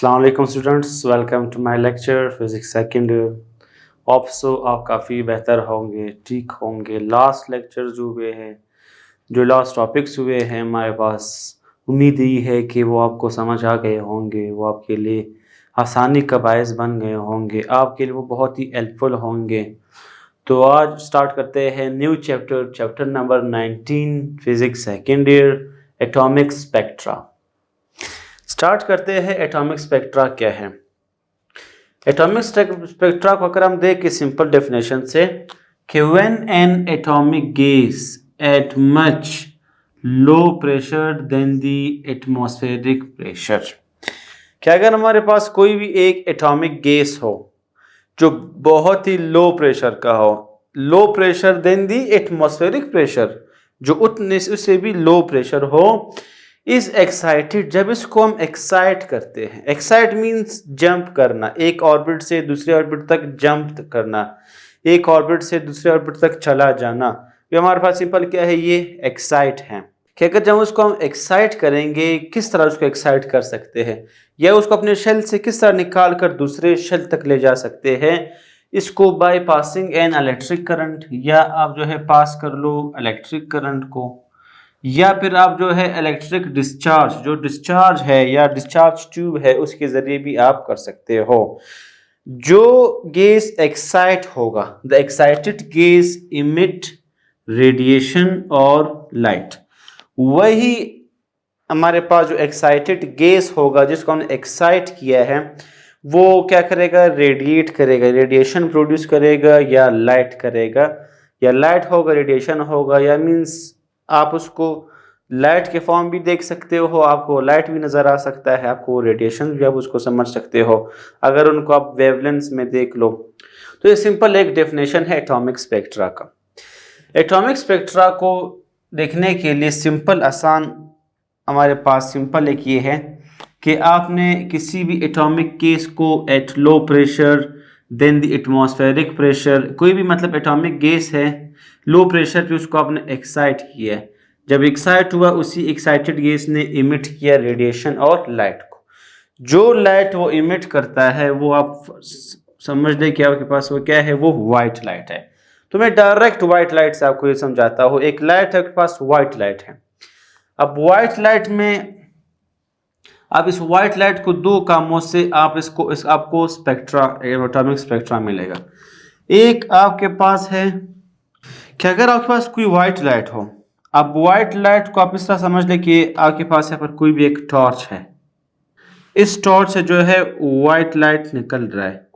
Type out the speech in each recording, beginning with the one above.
अस्सलाम वालेकुम students, welcome to my lecture physics second year. Hope so आप काफ़ी बेहतर होंगे, ठीक होंगे। लास्ट लेक्चर जो हुए हैं, जो लास्ट टॉपिक्स हुए हैं हमारे पास, उम्मीद यही है कि वो आपको समझ आ गए होंगे, वो आपके लिए आसानी का बायस बन गए होंगे, आपके लिए वो बहुत ही हेल्पफुल होंगे। तो आज स्टार्ट करते हैं new chapter, chapter number 19 physics second year, atomic spectra. Start करते हैं एटॉमिक स्पेक्ट्रा क्या है। एटॉमिक स्पेक्ट्रा को अगर हम देखें सिंपल डेफिनेशन से कि when an atomic gas at much low pressure then the atmospheric pressure, कि अगर हमारे पास कोई भी एक एटॉमिक गैस हो जो बहुत ही लो प्रेशर का हो, low pressure then the atmospheric pressure, जो उतने उससे भी लो प्रेशर हो, इज एक्साइटेड, जब इसको हम एक्साइट करते हैं, एक्साइट मीन्स जंप करना, एक ऑर्बिट से दूसरे ऑर्बिट तक जंप करना, एक ऑर्बिट से दूसरे ऑर्बिट तक चला जाना, ये हमारे पास सिंपल क्या है, ये एक्साइट है। कि अगर जब उसको हम एक्साइट करेंगे, किस तरह उसको एक्साइट कर सकते हैं, या उसको अपने शेल से किस तरह निकाल कर दूसरे शेल तक ले जा सकते हैं, इसको by passing an electric current, या आप जो है पास कर लो इलेक्ट्रिक करंट को, या फिर आप जो है इलेक्ट्रिक डिस्चार्ज, जो डिस्चार्ज है या डिस्चार्ज ट्यूब है, उसके जरिए भी आप कर सकते हो। जो गैस एक्साइट होगा, the excited gas emit radiation और लाइट, वही हमारे पास जो एक्साइटेड गैस होगा जिसको हमने एक्साइट किया है, वो क्या करेगा, रेडिएट करेगा, रेडिएशन प्रोड्यूस करेगा या लाइट करेगा, या लाइट होगा रेडिएशन होगा, या मीन्स आप उसको लाइट के फॉर्म भी देख सकते हो, आपको लाइट भी नज़र आ सकता है, आपको रेडिएशन भी आप उसको समझ सकते हो अगर उनको आप वेवलेंथ में देख लो। तो ये सिंपल एक डेफिनेशन है एटॉमिक स्पेक्ट्रा का। एटॉमिक स्पेक्ट्रा को देखने के लिए सिंपल आसान हमारे पास सिंपल एक ये है कि आपने किसी भी एटॉमिक केस को at low pressure then the atmospheric pressure, कोई भी मतलब एटॉमिक गैस है लो प्रेशर पे, उसको आपने एक्साइट किया है, जब एक्साइट हुआ उसी एक्साइटेड गैस ने इमिट किया रेडिएशन और लाइट को। जो लाइट वो इमिट करता है वो आप समझ लें कि आपके पास वो क्या है, वो वाइट लाइट है। तो मैं डायरेक्ट वाइट लाइट से आपको ये समझाता हूँ। एक लाइट है आपके पास, वाइट लाइट है। अब वाइट लाइट में आप इस वाइट लाइट को दो कामों से आप आपको स्पेक्ट्रा, एटॉमिक स्पेक्ट्रा मिलेगा। एक आपके पास है कि अगर आपके पास कोई वाइट लाइट हो, अब वाइट लाइट को आप इस तरह समझ लें कि आपके पास यहाँ पर कोई भी एक टॉर्च है, इस टॉर्च से जो है वाइट लाइट निकल रहा है,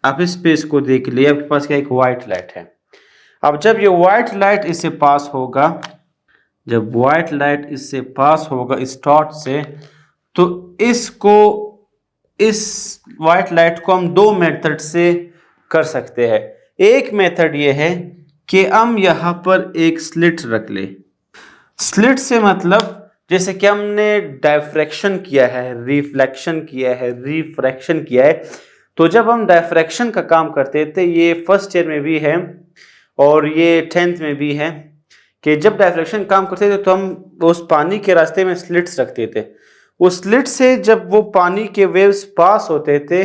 आप इस स्पेस को देख लिए, आपके पास क्या एक वाइट लाइट है। अब जब ये वाइट लाइट इससे पास होगा, जब वाइट लाइट इससे पास होगा इस टॉर्च से, तो इसको, इस वाइट लाइट को हम दो मेथड से कर सकते हैं। एक मेथड ये है कि हम यहाँ पर एक स्लिट रख ले। स्लिट से मतलब जैसे कि हमने डायफ्रैक्शन किया है, रिफ्लेक्शन किया है, रिफ्रैक्शन किया है, तो जब हम डायफ्रैक्शन का काम करते थे, ये फर्स्ट ईयर में भी है और ये 10th में भी है, कि जब डायफ्रैक्शन काम करते थे तो हम उस पानी के रास्ते में स्लिट्स रखते थे। उस स्लिट से जब वो पानी के वेव्स पास होते थे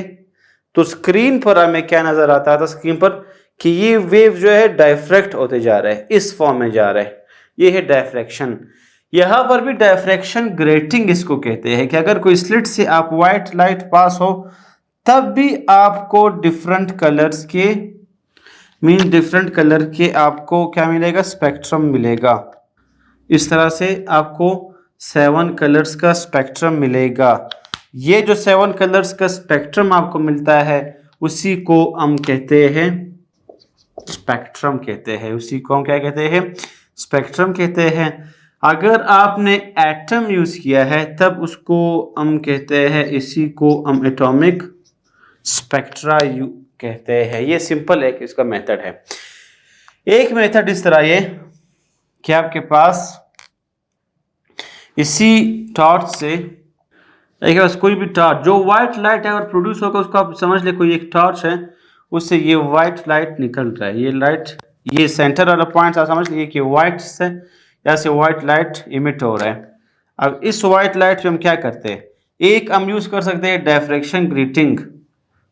तो स्क्रीन पर हमें क्या नजर आता था, स्क्रीन पर, कि ये वेव जो है डायफ्रैक्ट होते जा रहा है, इस फॉर्म में जा रहा है, ये है डायफ्रैक्शन। यहाँ पर भी डायफ्रैक्शन ग्रेटिंग इसको कहते हैं, कि अगर कोई स्लिट से आप व्हाइट लाइट पास हो तब भी आपको डिफरेंट कलर्स के, मीन डिफरेंट कलर के आपको क्या मिलेगा, स्पेक्ट्रम मिलेगा। इस तरह से आपको 7 कलर्स का स्पेक्ट्रम मिलेगा। ये जो 7 कलर्स का स्पेक्ट्रम आपको मिलता है उसी को हम कहते हैं स्पेक्ट्रम कहते हैं, उसी को हम क्या कहते हैं, स्पेक्ट्रम कहते हैं। अगर आपने एटम यूज किया है तब उसको हम कहते हैं, इसी को हम एटॉमिक स्पेक्ट्रा कहते हैं। ये सिंपल एक इसका मेथड है। एक मेथड इस तरह ये कि आपके पास इसी टॉर्च से, एक बस कोई भी टॉर्च जो व्हाइट लाइट है अगर प्रोड्यूस होगा, उसको आप समझ ले कोई एक टॉर्च है, उससे ये व्हाइट लाइट निकल रहा है, ये लाइट, ये सेंटर वाला पॉइंट आप समझ लीजिए कि व्हाइट से यहाँ से व्हाइट लाइट इमिट हो रहा है। अब इस व्हाइट लाइट पे हम क्या करते हैं एक हम यूज कर सकते हैं डिफ्रैक्शन ग्रेटिंग,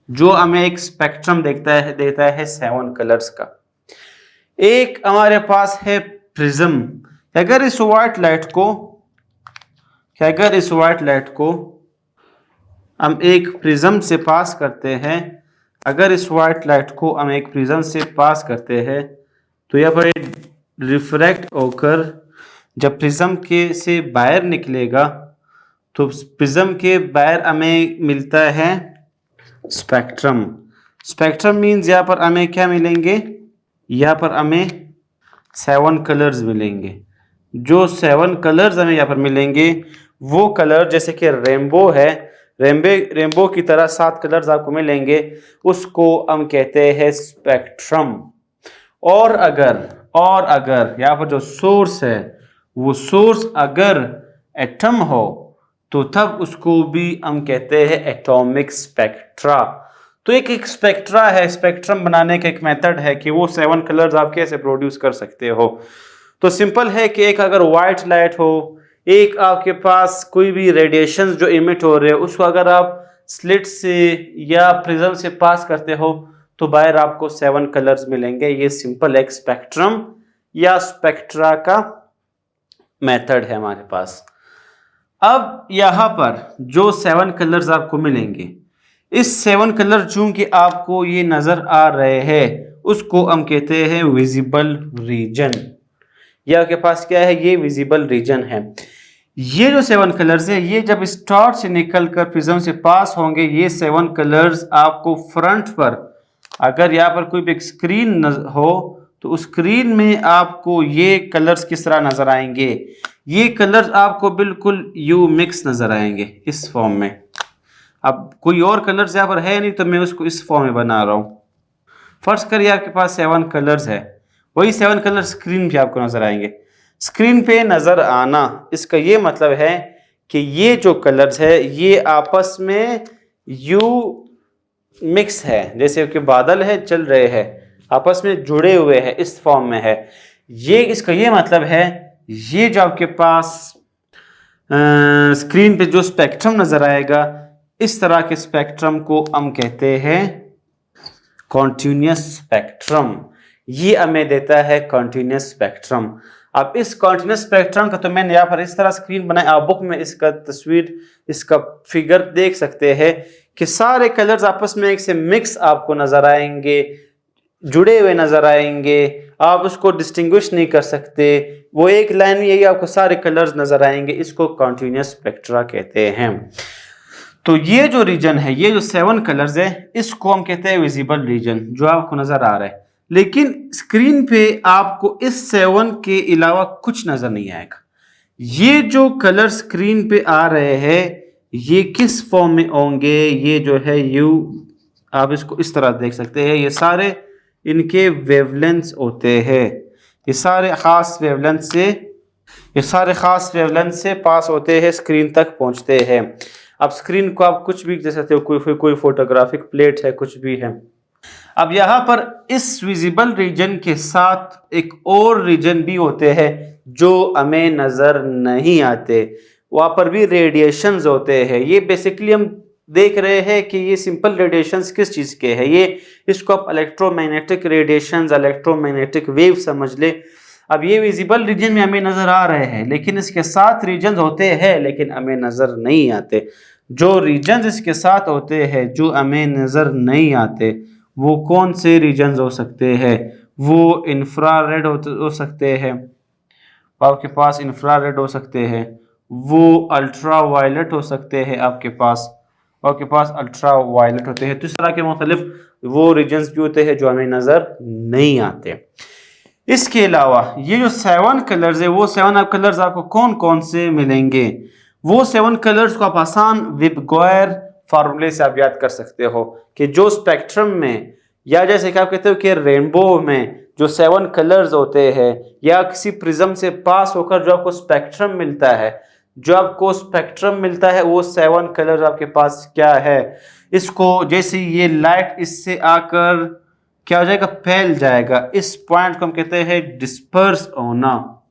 जो हमें एक स्पेक्ट्रम देता है 7 कलर्स का। एक हमारे पास है प्रिज्म। अगर इस व्हाइट लाइट को हम एक प्रिज्म से पास करते हैं, अगर इस व्हाइट लाइट को हम एक प्रिज्म से पास करते हैं तो यहाँ पर रिफ्रैक्ट होकर जब प्रिज्म के से बाहर निकलेगा तो प्रिज्म के बाहर हमें मिलता है स्पेक्ट्रम। स्पेक्ट्रम मीन्स यहाँ पर हमें क्या मिलेंगे, यहाँ पर हमें 7 कलर्स मिलेंगे। जो 7 कलर्स हमें यहाँ पर मिलेंगे वो कलर जैसे कि रेनबो है, रेनबो की तरह 7 कलर्स आपको मिलेंगे, उसको हम कहते हैं स्पेक्ट्रम। और अगर यहाँ पर जो सोर्स है वो सोर्स अगर एटम हो तो तब उसको भी हम कहते हैं एटॉमिक स्पेक्ट्रा। तो एक स्पेक्ट्रा है, स्पेक्ट्रम बनाने का एक मेथड है कि वो 7 कलर्स आप कैसे प्रोड्यूस कर सकते हो। तो सिंपल है कि एक अगर व्हाइट लाइट हो, एक आपके पास कोई भी रेडिएशन जो इमिट हो रहे हैं उसको अगर आप स्लिट से या प्रिज्म से पास करते हो तो बाहर आपको 7 कलर्स मिलेंगे। ये सिंपल एक स्पेक्ट्रम या स्पेक्ट्रा का मेथड है हमारे पास। अब यहाँ पर जो 7 कलर्स आपको मिलेंगे, इस 7 कलर चूंकि आपको ये नजर आ रहे हैं उसको हम कहते हैं विजिबल रीजन। ये आपके पास क्या है, ये विजिबल रीजन है। ये जो 7 कलर्स है ये जब स्टार से निकलकर प्रिज्म से पास होंगे, ये 7 कलर्स आपको फ्रंट पर, अगर यहाँ पर कोई भी स्क्रीन हो तो उस स्क्रीन में आपको ये कलर्स किस तरह नजर आएंगे, ये कलर्स आपको बिल्कुल यू मिक्स नजर आएंगे इस फॉर्म में। अब कोई और कलर्स यहाँ पर है नहीं तो मैं उसको इस फॉर्म में बना रहा हूँ। फर्ज करिए आपके पास 7 कलर्स है, वही 7 कलर स्क्रीन पे आपको नजर आएंगे। स्क्रीन पे नजर आना इसका ये मतलब है कि ये जो कलर्स है ये आपस में यू मिक्स है, जैसे कि बादल है चल रहे हैं आपस में जुड़े हुए हैं, इस फॉर्म में है ये। इसका ये मतलब है ये जो आपके पास स्क्रीन पे जो स्पेक्ट्रम नजर आएगा, इस तरह के स्पेक्ट्रम को हम कहते हैं कॉन्टिन्यूस स्पेक्ट्रम। ये हमें देता है कॉन्टिन्यूस स्पेक्ट्रम। अब इस कॉन्टिन्यूस स्पेक्ट्रम का तो मैंने यहाँ पर इस तरह स्क्रीन बनाई, आप बुक में इसका तस्वीर, इसका फिगर देख सकते हैं कि सारे कलर्स आपस में एक से मिक्स आपको नजर आएंगे, जुड़े हुए नजर आएंगे, आप उसको डिस्टिंग्विश नहीं कर सकते, वो एक लाइन में यही आपको सारे कलर्स नजर आएंगे। इसको कॉन्टिन्यूस स्पेक्ट्रा कहते हैं। तो ये जो रीजन है, ये जो 7 कलर्स है, इसको हम कहते हैं विजिबल रीजन, जो आपको नजर आ रहा है। लेकिन स्क्रीन पे आपको इस 7 के अलावा कुछ नजर नहीं आएगा। ये जो कलर स्क्रीन पे आ रहे हैं ये किस फॉर्म में होंगे, ये जो है यू, आप इसको इस तरह देख सकते हैं, ये सारे इनके वेवलेंथ्स होते हैं, ये सारे खास वेवलेंथ से पास होते हैं, स्क्रीन तक पहुंचते हैं। अब स्क्रीन को आप कुछ भी दे सकते हो, कोई फोटोग्राफिक प्लेट है, कुछ भी है। अब यहाँ पर इस विजिबल रीजन के साथ एक और रीजन भी होते हैं जो हमें नजर नहीं आते, वहां पर भी रेडिएशंस होते हैं। ये बेसिकली हम देख रहे हैं कि ये सिंपल रेडिएशंस किस चीज के हैं, ये इसको आप इलेक्ट्रोमैग्नेटिक रेडिएशंस, इलेक्ट्रोमैग्नेटिक वेव समझ ले। अब ये विजिबल रीजन में हमें नजर आ रहे हैं, लेकिन इसके साथ रीजन होते हैं लेकिन हमें नजर नहीं आते। जो रीजन इसके साथ होते हैं जो हमें नजर नहीं आते, वो कौन से रीजन्स हो सकते हैं? वो इंफ्रारेड हो सकते हैं, आपके पास इंफ्रारेड हो सकते हैं, वो अल्ट्रा वायलेट हो सकते हैं, आपके पास अल्ट्रा वायलेट होते हैं। तो इस तरह के मुख्तलिफ वो रीजन्स भी होते हैं जो हमें नजर नहीं आते। इसके अलावा ये जो 7 कलर्स है, वो 7 कलर्स आपको कौन कौन से मिलेंगे? वो 7 कलर्स को आप आसान विबगोयर फार्मूले से आप याद कर सकते हो कि जो स्पेक्ट्रम में, या जैसे कि आप कहते हो कि रेनबो में जो 7 कलर्स होते हैं, या किसी प्रिज्म से पास होकर जो आपको स्पेक्ट्रम मिलता है, वो 7 कलर्स आपके पास क्या है? इसको जैसे ये लाइट इससे आकर क्या हो जाएगा, फैल जाएगा। इस पॉइंट को हम कहते हैं डिस्पर्स होना,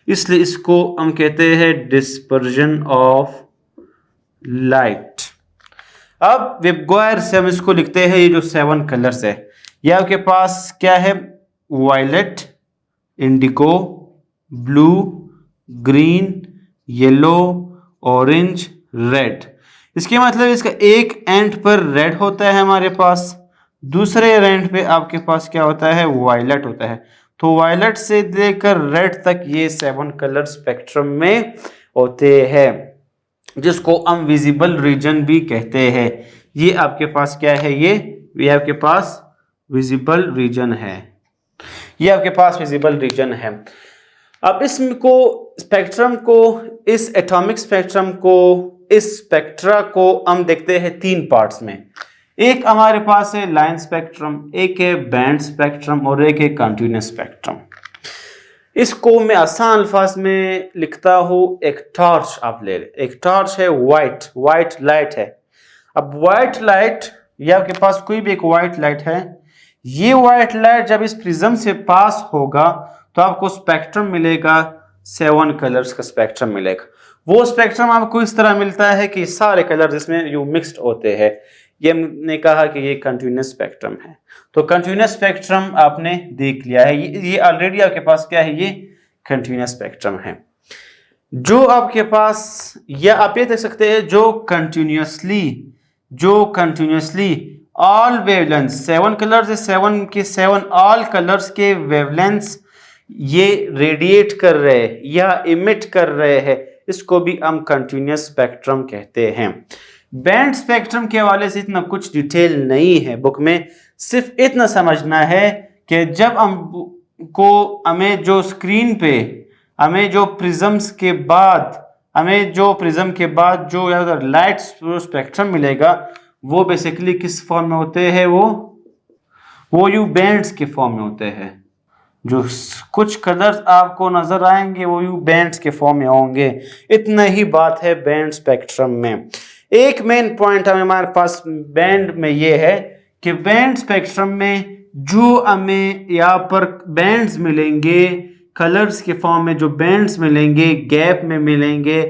इसलिए इसको हम कहते हैं डिस्पर्जन ऑफ लाइट। अब वेबगायर से हम इसको लिखते हैं, ये जो 7 कलर्स है, ये आपके पास क्या है? Violet, indigo, blue, green, yellow, orange, red. इसके मतलब इसका एक एंड पर रेड होता है हमारे पास, दूसरे एंड पे आपके पास क्या होता है? वायलेट होता है। तो वायलेट से लेकर रेड तक ये 7 कलर स्पेक्ट्रम में होते हैं, जिसको हम विजिबल रीजन भी कहते हैं। ये आपके पास क्या है? ये आपके पास विजिबल रीजन है, ये आपके पास विजिबल रीजन है। अब इसको स्पेक्ट्रम को, इस एटॉमिक स्पेक्ट्रम को, इस स्पेक्ट्रा को हम देखते हैं 3 पार्ट्स में। एक हमारे पास है लाइन स्पेक्ट्रम, एक है बैंड स्पेक्ट्रम और एक है कंटिन्यूअस स्पेक्ट्रम। इसको मैं आसान अल्फाज में लिखता हूं, एक टॉर्च आप ले लें। एक टॉर्च है, वाइट लाइट है। अब वाइट लाइट, ये आपके पास कोई भी एक वाइट लाइट है, ये वाइट लाइट जब इस प्रिज्म से पास होगा तो आपको स्पेक्ट्रम मिलेगा, 7 कलर्स का स्पेक्ट्रम मिलेगा। वो स्पेक्ट्रम आपको इस तरह मिलता है कि सारे कलर जिसमें यू मिक्स्ड होते हैं। ये हमने कहा कि ये कंटिन्यूअस स्पेक्ट्रम है। तो कंटिन्यूअस स्पेक्ट्रम आपने देख लिया है, ये ऑलरेडी आपके पास क्या है? ये कंटिन्यूअस स्पेक्ट्रम है। जो आपके पास, या आप ये देख सकते हैं, जो कंटिन्यूअसली ऑल वेवलेंथ्स, 7 कलर्स है, 7 के 7 ऑल कलर्स के वेवलेंथ्स ये रेडिएट कर रहे हैं या इमिट कर रहे हैं, इसको भी हम कंटिन्यूअस स्पेक्ट्रम कहते हैं। बैंड स्पेक्ट्रम के हवाले से इतना कुछ डिटेल नहीं है बुक में, सिर्फ इतना समझना है कि जब हमें जो स्क्रीन पे, हमें जो प्रिज्म के बाद जो लाइट स्पेक्ट्रम मिलेगा, वो बेसिकली किस फॉर्म में होते हैं? वो यू बैंड्स के फॉर्म में होते हैं। जो कुछ कलर्स आपको नजर आएंगे वो यू बैंड्स के फॉर्म में होंगे। इतना ही बात है बैंड स्पेक्ट्रम में। एक मेन पॉइंट हमारे पास बैंड में ये है कि बैंड स्पेक्ट्रम में जो हमें यहाँ पर बैंड्स मिलेंगे, कलर्स के फॉर्म में जो बैंड्स मिलेंगे, गैप में मिलेंगे,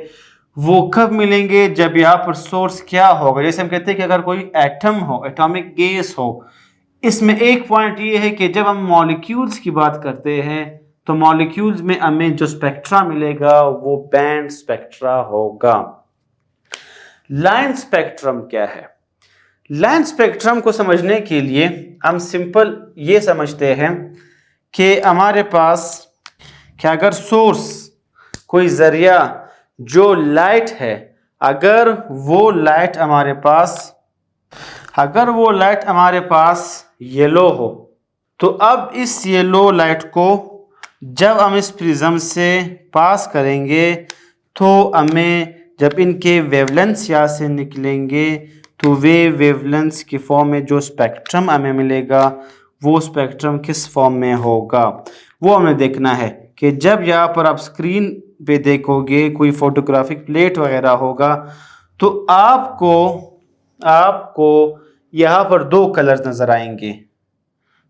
वो कब मिलेंगे? जब यहाँ पर सोर्स क्या होगा। जैसे हम कहते हैं कि अगर कोई एटम हो, एटॉमिक गैस हो, इसमें एक पॉइंट ये है कि जब हम मॉलिक्यूल्स की बात करते हैं तो मॉलिक्यूल्स में हमें जो स्पेक्ट्रा मिलेगा वो बैंड स्पेक्ट्रा होगा। लाइन स्पेक्ट्रम क्या है? लाइन स्पेक्ट्रम को समझने के लिए हम सिंपल ये समझते हैं कि हमारे पास कि अगर सोर्स, कोई जरिया जो लाइट है, अगर वो लाइट हमारे पास येलो हो, तो अब इस येलो लाइट को जब हम इस प्रिज्म से पास करेंगे तो हमें जब इनके वेवलेंथ्स यहाँ से निकलेंगे तो वे वेवलेंथ्स की फॉर्म में जो स्पेक्ट्रम हमें मिलेगा वो स्पेक्ट्रम किस फॉर्म में होगा, वो हमें देखना है। कि जब यहाँ पर आप स्क्रीन पे देखोगे कोई फोटोग्राफिक प्लेट वगैरह होगा तो आपको यहाँ पर 2 कलर्स नजर आएंगे।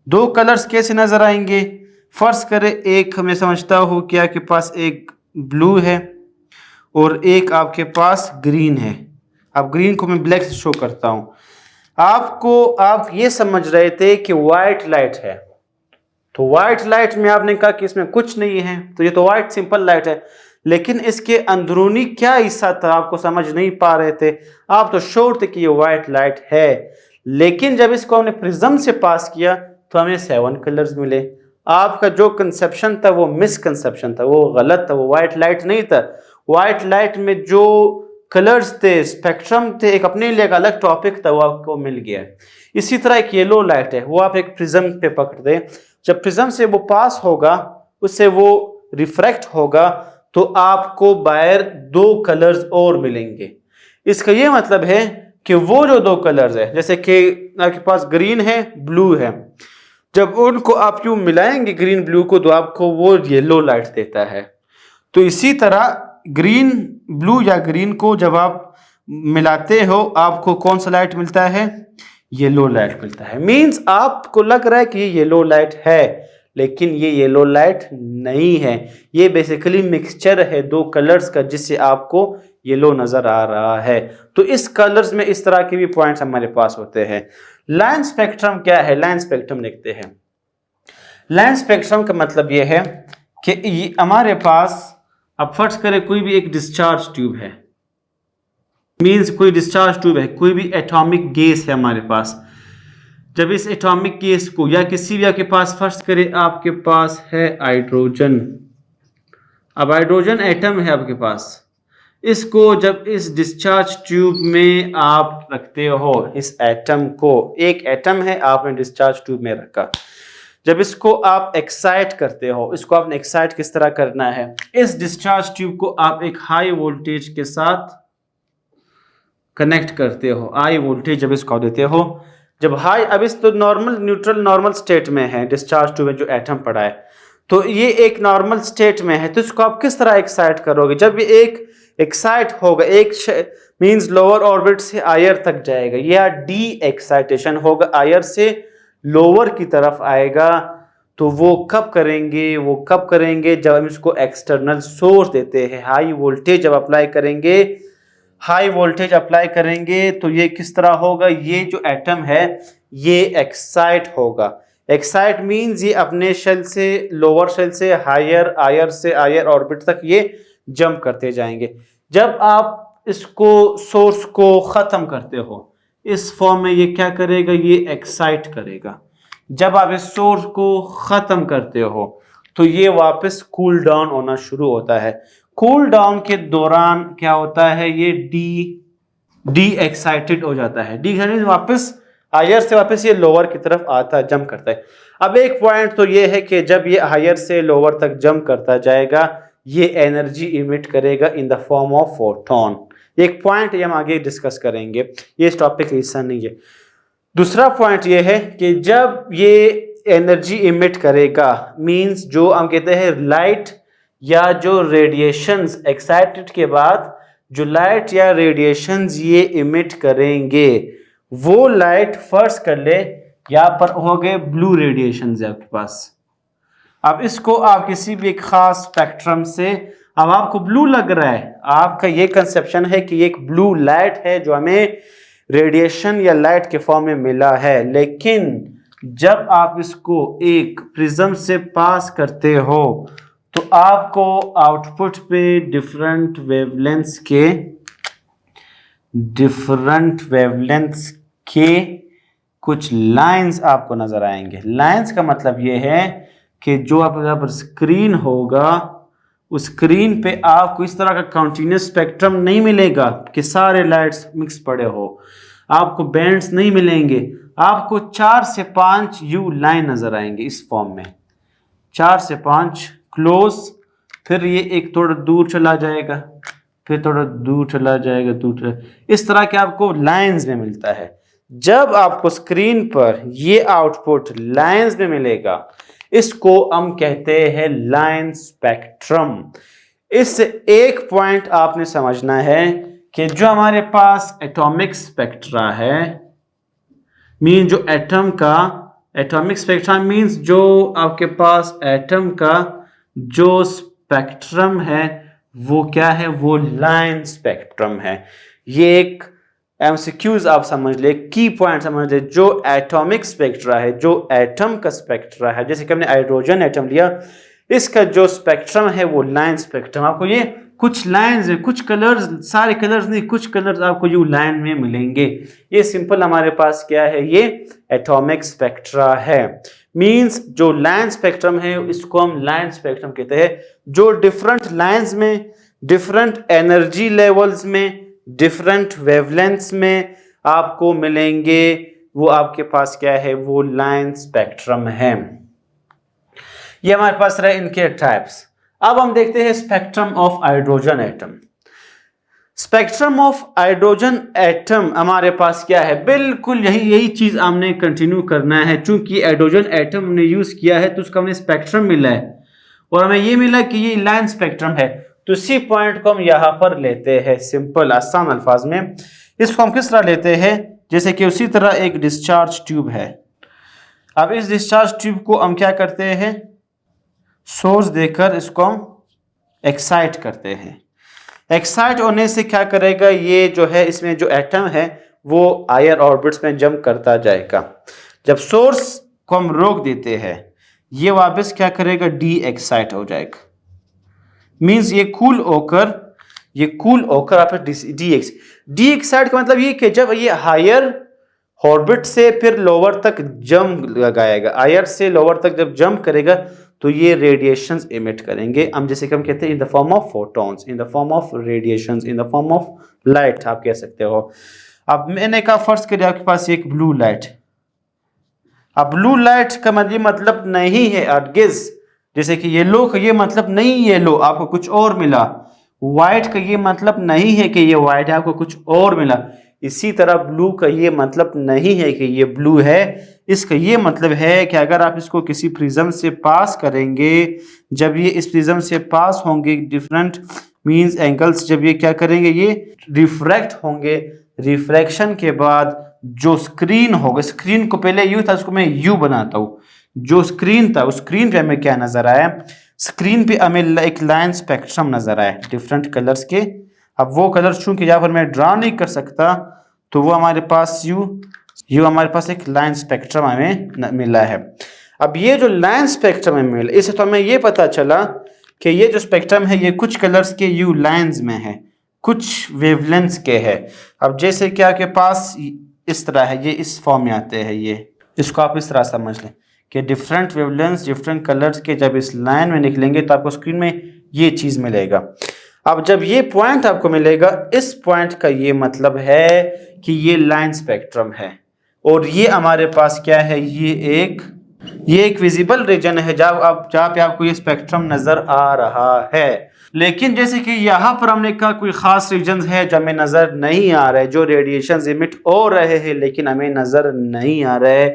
2 कलर्स कैसे नजर आएंगे? फर्ज करें एक, मैं समझता हूँ कि आपके पास एक ब्लू है और एक आपके पास ग्रीन है। अब ग्रीन को मैं ब्लैक से शो करता हूँ। आप ये समझ रहे थे कि वाइट लाइट है, तो वाइट लाइट में आपने कहा कि इसमें कुछ नहीं है, तो ये तो वाइट सिंपल लाइट है, लेकिन इसके अंदरूनी क्या हिस्सा था आपको समझ नहीं पा रहे थे। आप तो श्योर थे कि ये वाइट लाइट है, लेकिन जब इसको हमने प्रिज्म से पास किया तो हमें 7 कलर्स मिले। आपका जो कंसेप्शन था वो मिसकंसेप्शन था, वो गलत था, वो वाइट लाइट नहीं था। वाइट लाइट में जो कलर्स थे, स्पेक्ट्रम थे, एक अपने लिए एक अलग टॉपिक था, वो आपको मिल गया। इसी तरह एक येलो लाइट है, वो आप एक प्रिज्म पे पकड़ दें, जब प्रिज्म से वो पास होगा, उससे वो रिफ्रैक्ट होगा, तो आपको बाहर 2 कलर्स और मिलेंगे। इसका ये मतलब है कि वो जो 2 कलर्स है, जैसे कि आपके पास ग्रीन है, ब्लू है, जब उनको आप यूं मिलाएंगे ग्रीन ब्लू को तो आपको वो येलो लाइट देता है। तो इसी तरह ग्रीन ब्लू या ग्रीन को जब आप मिलाते हो आपको कौन सा लाइट मिलता है? येलो लाइट मिलता है। मींस आपको लग रहा है कि ये येलो लाइट है, लेकिन ये येलो लाइट नहीं है, ये बेसिकली मिक्सचर है 2 कलर्स का, जिससे आपको येलो नजर आ रहा है। तो इस कलर्स में इस तरह के भी पॉइंट्स हमारे पास होते हैं। लाइन स्पेक्ट्रम क्या है? लाइन स्पेक्ट्रम लिखते हैं। लाइन स्पेक्ट्रम का मतलब यह है कि हमारे पास, अब फर्ज करें कोई भी एक डिस्चार्ज ट्यूब है, मींस कोई डिस्चार्ज ट्यूब है, कोई भी एटॉमिक गैस है हमारे पास। जब इस एटॉमिक गैस को, या किसी भी आपके पास, फर्ज करें आपके पास है हाइड्रोजन, अब हाइड्रोजन एटम है आपके पास, इसको जब इस डिस्चार्ज ट्यूब में आप रखते हो, इस एटम को, एक एटम है आपने डिस्चार्ज ट्यूब में रखा, जब इसको आप एक्साइट करते हो, इसको आपने एक्साइट किस तरह करना है, इस डिस्चार्ज ट्यूब को आप एक हाई वोल्टेज के साथ कनेक्ट करते हो। हाई वोल्टेज जब इसको देते हो, जब हाई, अब इस तो नॉर्मल, न्यूट्रल नॉर्मल स्टेट में है डिस्चार्ज ट्यूब में जो एटम पड़ा है, तो ये एक नॉर्मल स्टेट में है, तो इसको आप किस तरह एक्साइट करोगे? जब ये एक एक्साइट होगा, एक मींस लोअर ऑर्बिट से हायर तक जाएगा, या डी एक्साइटेशन होगा, हायर से लोअर की तरफ आएगा, तो वो कब करेंगे? वो कब करेंगे? जब हम इसको एक्सटर्नल सोर्स देते हैं, हाई वोल्टेज जब अप्लाई करेंगे, हाई वोल्टेज अप्लाई करेंगे, तो ये किस तरह होगा? ये जो एटम है ये एक्साइट होगा। एक्साइट मींस ये अपने शेल से, लोअर शेल से हायर, हायर से हायर ऑर्बिट तक ये जंप करते जाएंगे। जब आप इसको, सोर्स को खत्म करते हो इस फॉर्म में, ये क्या करेगा? ये एक्साइट करेगा। जब आप इस सोर्स को खत्म करते हो तो ये वापस कूल डाउन होना शुरू होता है। कूल डाउन के दौरान क्या होता है? ये डी एक्साइटेड हो जाता है। डी एक्साइटेड वापस हायर से वापस ये लोअर की तरफ आता है, जंप करता है। अब एक पॉइंट तो ये है कि जब ये हायर से लोअर तक जंप करता जाएगा, ये एनर्जी इमिट करेगा in the form of photon. एक पॉइंट ये हम आगे डिस्कस करेंगे, ये इस टॉपिक का हिस्सा नहीं है। दूसरा पॉइंट ये है कि जब ये एनर्जी इमिट करेगा, मींस जो हम कहते हैं लाइट या जो रेडिएशंस, एक्साइटेड के बाद जो लाइट या रेडिएशंस ये इमिट करेंगे, वो लाइट फर्स्ट कर ले, यहाँ पर हो गए ब्लू रेडिएशंस है आपके पास। अब इसको आप किसी भी एक खास स्पेक्ट्रम से, अब आपको ब्लू लग रहा है, आपका ये कंसेप्शन है कि एक ब्लू लाइट है जो हमें रेडिएशन या लाइट के फॉर्म में मिला है, लेकिन जब आप इसको एक प्रिज्म से पास करते हो तो आपको आउटपुट पे डिफरेंट वेवलेंथ्स के कुछ लाइंस आपको नजर आएंगे। लाइंस का मतलब ये है कि जो आप यहाँ पर स्क्रीन होगा, उस स्क्रीन पे आपको इस तरह का कंटिन्यूस स्पेक्ट्रम नहीं मिलेगा कि सारे लाइट्स मिक्स पड़े हो, आपको बैंड्स नहीं मिलेंगे, आपको 4 से 5 यू लाइन नजर आएंगे इस फॉर्म में, 4 से 5 क्लोज, फिर ये एक थोड़ा दूर चला जाएगा, फिर थोड़ा दूर चला जाएगा, इस तरह के आपको लाइंस में मिलता है। जब आपको स्क्रीन पर ये आउटपुट लाइंस में मिलेगा, इसको हम कहते हैं लाइन स्पेक्ट्रम। इस एक पॉइंट आपने समझना है कि जो हमारे पास एटॉमिक स्पेक्ट्रा है, मीन जो एटम का एटॉमिक स्पेक्ट्रा मीन्स जो आपके पास एटम का जो स्पेक्ट्रम है वो क्या है? वो लाइन स्पेक्ट्रम है। ये एक एमसीक्यूज आप समझ ले, की पॉइंट समझ ले। जो एटॉमिक स्पेक्ट्रा है, जो एटम का स्पेक्ट्रा है, जैसे कि हमने हाइड्रोजन एटम लिया, इसका जो स्पेक्ट्रम है वो लाइन स्पेक्ट्रम। आपको ये कुछ लाइंस में, कुछ कलर्स, सारे कलर्स नहीं, कुछ कलर्स आपको यू लाइन में मिलेंगे। ये सिंपल हमारे पास क्या है? ये एटॉमिक स्पेक्ट्रा है। मींस जो लाइन स्पेक्ट्रम है इसको हम लाइन स्पेक्ट्रम कहते हैं। जो डिफरेंट लाइंस में, डिफरेंट एनर्जी लेवल्स में, डिफरेंट वेवलेंथ्स में आपको मिलेंगे, वो आपके पास क्या है? वो लाइन स्पेक्ट्रम है। ये हमारे पास रहे इनके टाइप्स। अब हम देखते हैं spectrum of hydrogen atom. Spectrum of hydrogen atom हमारे पास क्या है? बिल्कुल यही चीज हमने कंटिन्यू करना है। चूंकि हाइड्रोजन एटम हमने यूज किया है तो उसका हमें स्पेक्ट्रम मिला है और हमें ये मिला कि ये लाइन स्पेक्ट्रम है। तो इसी पॉइंट को हम यहां पर लेते हैं, सिंपल आसान अल्फाज में। इसको हम किस तरह लेते हैं? जैसे कि उसी तरह एक डिस्चार्ज ट्यूब है। अब इस डिस्चार्ज ट्यूब को हम क्या करते हैं? सोर्स देकर इसको हम एक्साइट करते हैं। एक्साइट होने से क्या करेगा, ये जो है इसमें जो एटम है वो हायर ऑर्बिट्स में जंप करता जाएगा। जब सोर्स को हम रोक देते हैं ये वापस क्या करेगा, डी एक्साइट हो जाएगा। मींस ये कूल होकर आप डी एक्साइट का मतलब ये कि जब ये हायर ऑर्बिट से फिर लोअर तक जंप लगाएगा, हायर से लोअर तक जब जंप करेगा तो ये रेडिएशंस इमिट करेंगे। हम जैसे कि हम कहते हैं in the form of photons, in the form of radiations, in the form of light आप कह सकते हो। अब मैंने कहा फर्स्ट करिए आपके पास एक ब्लू लाइट। अब ब्लू लाइट का मतलब नहीं है अर्गिज जैसे कि येलो का ये मतलब नहीं येलो आपको कुछ और मिला, व्हाइट का ये मतलब नहीं है कि ये व्हाइट है आपको कुछ और मिला, इसी तरह ब्लू का ये मतलब नहीं है कि ये ब्लू है, इसका ये मतलब है कि अगर आप इसको किसी प्रिज्म से पास करेंगे, जब ये इस प्रिज्म से पास होंगे डिफरेंट मींस एंगल्स, जब ये क्या करेंगे ये रिफ्रैक्ट होंगे, रिफ्रैक्शन के बाद जो स्क्रीन होगा, स्क्रीन को पहले यू था उसको मैं यू बनाता हूँ, जो स्क्रीन था उस स्क्रीन पे हमें क्या नजर आया, स्क्रीन पे हमें एक लाइन स्पेक्ट्रम नजर आया डिफरेंट कलर्स के। अब वो कलर चूंकि यहाँ पर मैं ड्रा नहीं कर सकता तो वो हमारे पास यू हमारे पास एक लाइन स्पेक्ट्रम हमें मिला है। अब ये जो लाइन स्पेक्ट्रम हमें मिला इससे तो हमें ये पता चला कि ये जो स्पेक्ट्रम है ये कुछ कलर्स के यू लाइंस में है, कुछ वेवलेंथ्स के है। अब जैसे कि आपके पास इस तरह है, ये इस फॉर्म में आते हैं, ये इसको आप इस तरह समझ लें कि डिफरेंट वेवलेंथ्स डिफरेंट कलर्स के जब इस लाइन में निकलेंगे तो आपको स्क्रीन में ये चीज मिलेगा। अब जब ये पॉइंट आपको मिलेगा, इस पॉइंट का ये मतलब है कि ये लाइन स्पेक्ट्रम है और ये हमारे पास क्या है, ये एक विजिबल रीजन है जहाँ पे आपको ये स्पेक्ट्रम नजर आ रहा है। लेकिन जैसे कि यहाँ पर हमने कहा कोई खास रीजन है जो हमें नजर नहीं आ रहा है, जो रेडिएशन इमिट हो रहे हैं लेकिन हमें नजर नहीं आ रहे,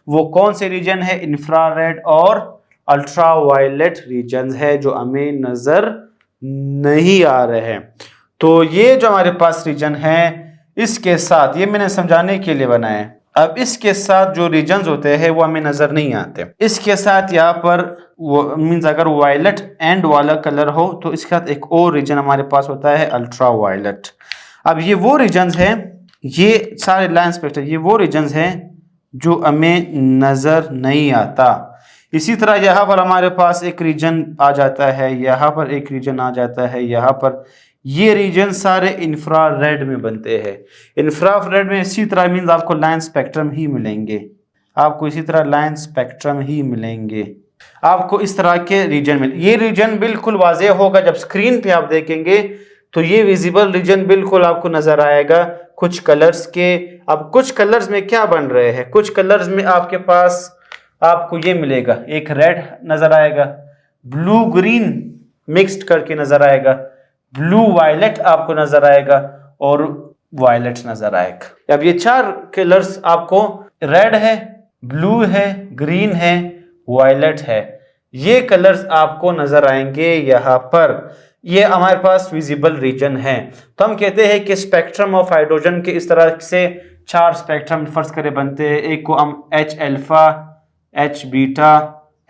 वो कौन से रीजन है, इंफ्रारेड और अल्ट्रा वायलेट रीजन है जो हमें नजर नहीं आ रहे हैं। तो ये जो हमारे पास रीजन है इसके साथ, ये मैंने समझाने के लिए बनाया है, अब इसके साथ जो रीजन्स होते हैं वो हमें नजर नहीं आते। इसके साथ यहाँ पर वो मीन्स अगर वायलेट एंड वाला कलर हो तो इसके साथ एक और रीजन हमारे पास होता है अल्ट्रा वायलेट। अब ये वो रीजन्स हैं, ये सारे लाइन स्पेक्ट्रम ये वो रीजन्स हैं जो हमें नजर नहीं आता। इसी तरह यहाँ पर हमारे पास एक रीजन आ जाता है, यहाँ पर एक रीजन आ जाता है, यहाँ पर ये रीजन सारे इंफ्रारेड में बनते हैं। इंफ्रारेड में इसी तरह मीन्स आपको लाइन स्पेक्ट्रम ही मिलेंगे, आपको इसी तरह लाइन स्पेक्ट्रम ही मिलेंगे, आपको इस तरह के रीजन मिले। ये रीजन बिल्कुल वाज़ेह होगा जब स्क्रीन पे आप देखेंगे तो ये विजिबल रीजन बिल्कुल आपको नजर आएगा कुछ कलर्स के। अब कुछ कलर्स में क्या बन रहे हैं, कुछ कलर्स में आपके पास आपको ये मिलेगा, एक रेड नजर आएगा, ब्लू ग्रीन मिक्स्ड करके नजर आएगा, ब्लू वायलेट आपको नजर आएगा और वायलेट नजर आएगा। अब ये चार कलर्स आपको रेड है, ब्लू है, ग्रीन है, वायलेट है, ये कलर्स आपको नजर आएंगे यहाँ पर। ये हमारे पास विजिबल रीजन है। तो हम कहते हैं कि स्पेक्ट्रम ऑफ हाइड्रोजन के इस तरह से चार स्पेक्ट्रम फर्ज करे बनते हैं। एक को हम H alpha, H beta,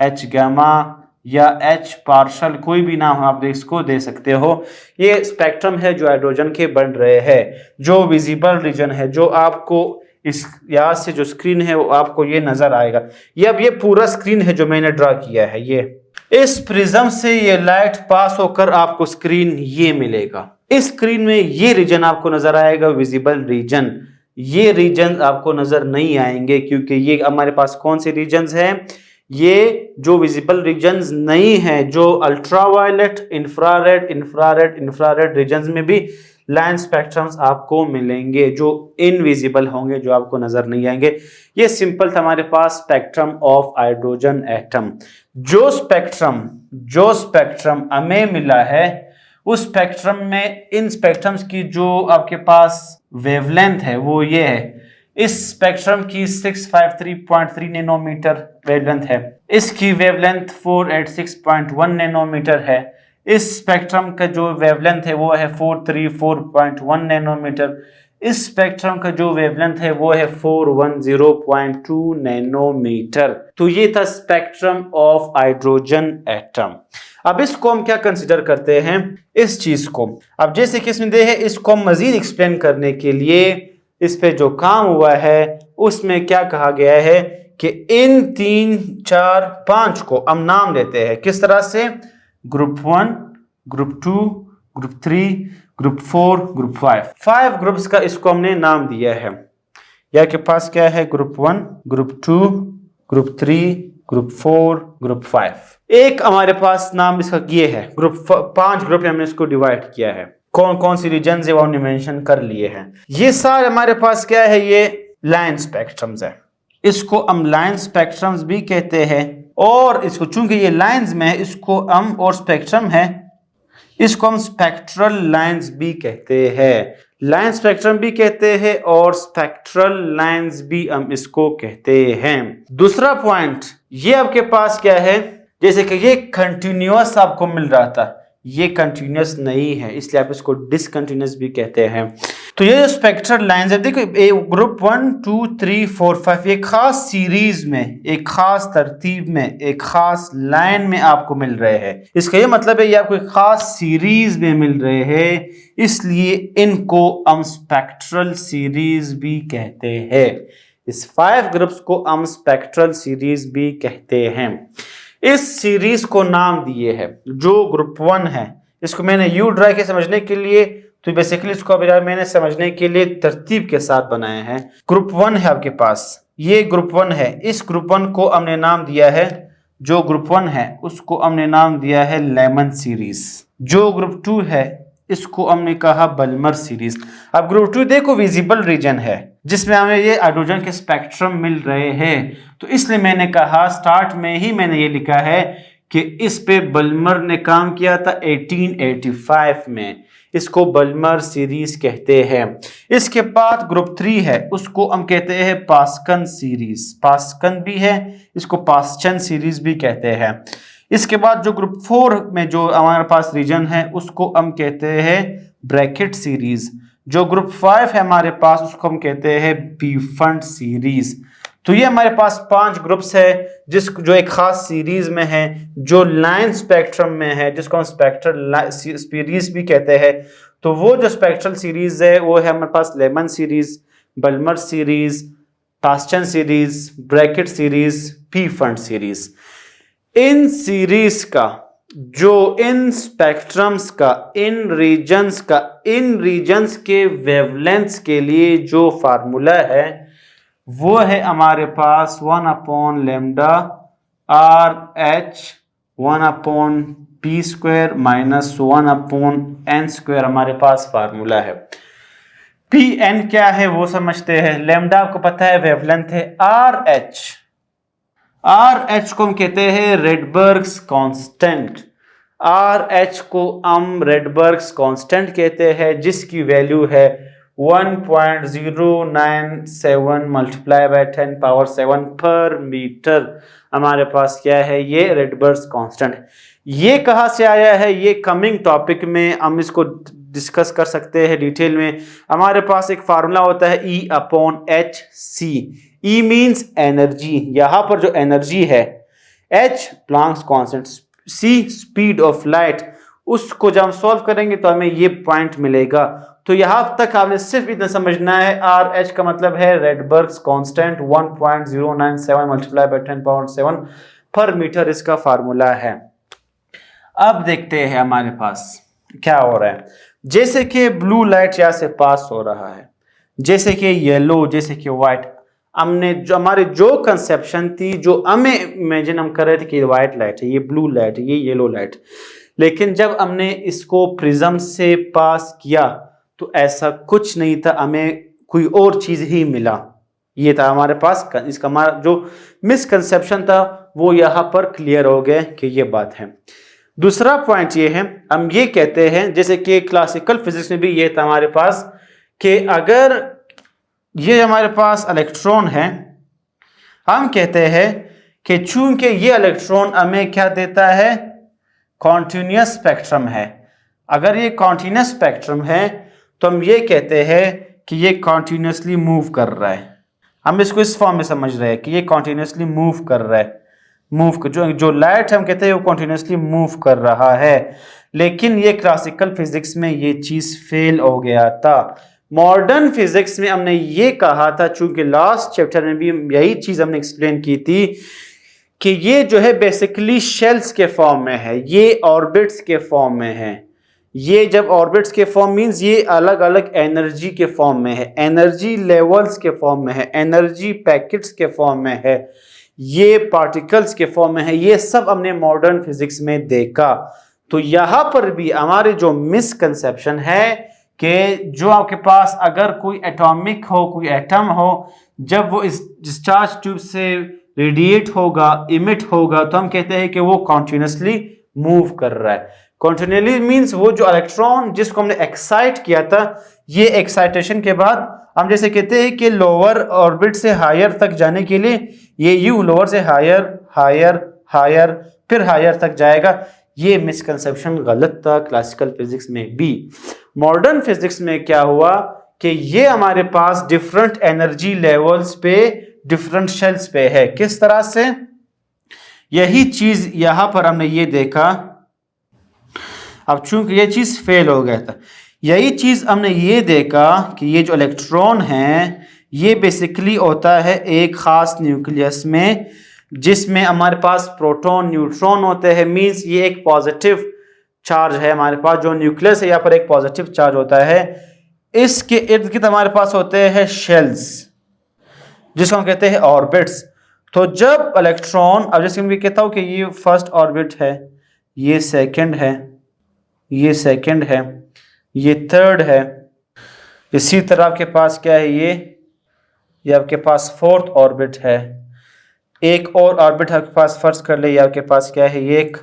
H gamma या एच पार्शल, कोई भी नाम आप इसको दे सकते हो। ये स्पेक्ट्रम है जो हाइड्रोजन के बन रहे हैं, जो विजिबल रीजन है, जो आपको इस यहाँ से जो स्क्रीन है वो आपको ये नजर आएगा। ये अब ये पूरा स्क्रीन है जो मैंने ड्रा किया है, ये इस प्रिज्म से ये लाइट पास होकर आपको स्क्रीन ये मिलेगा। इस स्क्रीन में ये रीजन आपको नजर आएगा विजिबल रीजन, ये रीजन आपको नजर नहीं आएंगे क्योंकि ये हमारे पास कौन से रीजन्स हैं, ये जो विजिबल रीजन्स नहीं है, जो ultra violet, infrared, infrared, infrared regions में भी लाइन स्पेक्ट्रम्स आपको मिलेंगे जो इनविजिबल होंगे, जो आपको नजर नहीं आएंगे। ये सिंपल था हमारे पास स्पेक्ट्रम ऑफ हाइड्रोजन एटम। जो स्पेक्ट्रम हमें मिला है उस स्पेक्ट्रम में इन स्पेक्ट्रम्स की जो आपके पास वेवलेंथ है वो ये है। इस स्पेक्ट्रम की 653.3 नैनोमीटर वेवलेंथ है, इसकी वेवलेंथ 486.1 नैनोमीटर है, इस स्पेक्ट्रम का जो वेवलेंथ है वो है 434.1 नैनोमीटर, इस स्पेक्ट्रम का जो वेवलेंथ है वो है 410.2 नैनोमीटर। तो ये था स्पेक्ट्रम ऑफ हाइड्रोजन एटम। अब इसको हम क्या कंसिडर करते हैं, इस चीज को। अब जैसे कि इसमें दे है, इसको हम मजीद एक्सप्लेन करने के लिए इस पे जो काम हुआ है उसमें क्या कहा गया है कि इन 3, 4, 5 को हम नाम देते हैं। किस तरह से? Group 1, group 2, group 3, group 4, group 5। 5 groups का इसको हमने नाम दिया है। या के पास क्या है? Group 1, group 2, group 3, group 4, group 5। एक हमारे पास नाम इसका ये है ग्रुप 5 ग्रुप हमने इसको डिवाइड किया है। कौन कौन सी रीजन है वो हमने मेंशन कर लिए हैं। ये सारे हमारे पास क्या है? ये लाइन स्पेक्ट्रम्स है। इसको हम लाइन स्पेक्ट्रम्स भी कहते हैं। और इसको चूंकि ये लाइंस में है, इसको हम और स्पेक्ट्रम है, इसको हम स्पेक्ट्रल लाइंस भी कहते हैं। लाइन स्पेक्ट्रम भी कहते हैं और स्पेक्ट्रल लाइंस भी हम इसको कहते हैं। दूसरा पॉइंट ये आपके पास क्या है, जैसे कि ये कंटिन्यूअस आपको मिल रहा था, ये कंटिन्यूअस नहीं है, इसलिए आप इसको डिसकंटिन्यूअस भी कहते हैं। तो ये जो स्पेक्ट्रल लाइंस है, देखो ग्रुप 1, 2, 3, 4, 5 एक खास सीरीज में, एक खास तरतीब में, एक खास लाइन में आपको मिल रहे हैं। इसका ये मतलब है ये आपको एक खास सीरीज में मिल रहे हैं, इसलिए इनको हम स्पेक्ट्रल सीरीज भी कहते हैं। इस 5 ग्रुप्स को हम स्पेक्ट्रल सीरीज भी कहते हैं। इस सीरीज को नाम दिए है जो ग्रुप 1 है, इसको मैंने यू ड्राई के समझने के लिए, तो बेसिकली इसको मैंने समझने के लिए तरतीब के साथ बनाया है। ग्रुप 1 है आपके पास, ये ग्रुप 1 है। इस ग्रुप 1 को हमने नाम दिया है, जो ग्रुप 1 है उसको हमने नाम दिया है लेमन सीरीज। जो ग्रुप 2 है इसको हमने कहा बल्मर सीरीज। अब ग्रुप 2 देखो विजिबल रीजन है जिसमें हमें ये हाइड्रोजन के स्पेक्ट्रम मिल रहे हैं, तो इसलिए मैंने कहा स्टार्ट में ही मैंने ये लिखा है कि इस पे बल्मर ने काम किया था 1885 में। इसको बल्मर सीरीज कहते हैं। इसके बाद ग्रुप 3 है, उसको हम कहते हैं पास्कन सीरीज। पास्कन भी है, इसको पास्चन सीरीज भी कहते हैं। इसके बाद जो ग्रुप 4 में जो हमारे पास रीजन है उसको हम कहते हैं ब्रैकेट सीरीज। जो ग्रुप 5 है हमारे पास उसको हम कहते हैं बीफंट सीरीज। तो ये हमारे पास 5 ग्रुप्स है जो एक खास सीरीज में है, जो लाइन स्पेक्ट्रम में है, जिसको हम स्पेक्ट्रल सीरीज भी कहते हैं। तो वो जो स्पेक्ट्रल सीरीज है वो है हमारे पास Lyman series, Balmer series, Paschen series, Brackett series, Pfund series. इन सीरीज का जो इन स्पेक्ट्रम्स का इन रीजन्स के वेवलेंथ्स के लिए जो फार्मूला है वो है हमारे पास 1 lambda RH 1/p² minus 1/n² हमारे पास फार्मूला है। Pn क्या है वो समझते हैं। लैम्डा आपको पता है वेवलेंथ है। RH को हम कहते हैं रेडबर्ग्स कांस्टेंट। RH को हम रेडबर्ग्स कांस्टेंट कहते हैं, जिसकी वैल्यू है 1.097 मल्टीप्लाई बाय 10⁻7 पर मीटर। हमारे पास क्या है? ये रेडबर्ग्स कांस्टेंट। ये कहाँ से आया है? ये कमिंग टॉपिक में हम इसको डिस्कस कर सकते हैं डिटेल में। हमारे पास एक फार्मूला होता है E/hc। E मीन्स एनर्जी, यहाँ पर जो एनर्जी है, H Planck's constant, C speed of light, उसको जब हम सॉल्व करेंगे तो हमें ये पॉइंट मिलेगा। तो यहां तक आपने सिर्फ इतना समझना है, RH का मतलब है रेडबर्ग्स कांस्टेंट 1.097 मल्टीप्लाई बाय 10⁻7 पर मीटर, इसका फार्मूला है। अब देखते हैं हमारे पास क्या हो रहा है। जैसे कि ब्लू लाइट यहां से पास हो रहा है, जैसे कि येलो, जैसे कि व्हाइट, हमने जो हमारी जो कंसेप्शन थी, जो हमें इमेजिन हम कर रहे थे कि व्हाइट लाइट है, ये ब्लू लाइट है, ये येलो लाइट, लेकिन जब हमने इसको प्रिज्म से पास किया तो ऐसा कुछ नहीं था, हमें कोई और चीज ही मिला। ये था हमारे पास इसका हमारा जो मिसकंसेप्शन था वो यहाँ पर क्लियर हो गया कि ये बात है। दूसरा पॉइंट ये है, हम ये कहते हैं जैसे कि क्लासिकल फिजिक्स में भी ये था हमारे पास कि अगर ये हमारे पास इलेक्ट्रॉन है, हम कहते हैं कि चूंकि ये इलेक्ट्रॉन हमें क्या देता है? कॉन्टिन्यूअस स्पेक्ट्रम है। अगर ये कॉन्टिन्यूअस स्पेक्ट्रम है तो हम ये कहते हैं कि ये कॉन्टीन्यूसली मूव कर रहा है। हम इसको इस फॉर्म में समझ रहे हैं कि ये कॉन्टीन्यूसली मूव कर रहा है। जो लाइट हम कहते हैं वो कॉन्टीन्यूसली मूव कर रहा है। लेकिन ये क्लासिकल फिजिक्स में ये चीज़ फेल हो गया था। मॉडर्न फिजिक्स में हमने ये कहा था, चूंकि लास्ट चैप्टर में भी यही चीज़ हमने एक्सप्लेन की थी कि ये जो है बेसिकली शेल्स के फॉर्म में है, ये ऑर्बिट्स के फॉर्म में है। ये जब ऑर्बिट्स के फॉर्म मींस ये अलग अलग एनर्जी के फॉर्म में है, एनर्जी लेवल्स के फॉर्म में है, एनर्जी पैकेट्स के फॉर्म में है, ये पार्टिकल्स के फॉर्म में है। ये सब हमने मॉडर्न फिजिक्स में देखा। तो यहाँ पर भी हमारे जो मिसकंसेप्शन है कि जो आपके पास अगर कोई एटॉमिक हो, कोई एटम हो, जब वो इस डिस्चार्ज ट्यूब से रेडिएट होगा, इमिट होगा, तो हम कहते हैं कि वो कॉन्टिन्यूसली मूव कर रहा है। कॉन्टिन्यूसली मींस वो जो इलेक्ट्रॉन जिसको हमने एक्साइट किया था, ये एक्साइटेशन के बाद हम जैसे कहते हैं कि लोअर ऑर्बिट से हायर तक जाने के लिए ये यू लोअर से हायर हायर हायर फिर हायर तक जाएगा। ये मिसकंसेप्शन गलत था क्लासिकल फिजिक्स में भी। मॉडर्न फिजिक्स में क्या हुआ कि ये हमारे पास डिफरेंट एनर्जी लेवल्स पे, डिफरेंट शेल्स पे है। किस तरह से? यही चीज यहां पर हमने ये देखा। अब चूंकि ये चीज फेल हो गया था, यही चीज हमने ये देखा कि ये जो इलेक्ट्रॉन है ये बेसिकली होता है एक खास न्यूक्लियस में, जिसमें हमारे पास प्रोटॉन न्यूट्रॉन होते हैं। मींस ये एक पॉजिटिव चार्ज है हमारे पास, जो न्यूक्लियस है यहाँ पर एक पॉजिटिव चार्ज होता है। इसके इर्द गिर्द हमारे पास होते हैं शेल्स, जिसको हम कहते हैं ऑर्बिट्स। तो जब इलेक्ट्रॉन, अब जैसे मैं कहता हूँ कि ये फर्स्ट ऑर्बिट है, ये सेकंड है, ये सेकंड है, ये थर्ड है, इसी तरह आपके पास क्या है, ये आपके पास फोर्थ ऑर्बिट है। एक और ऑर्बिट आपके पास फर्ज कर ले, ये आपके पास क्या है, ये एक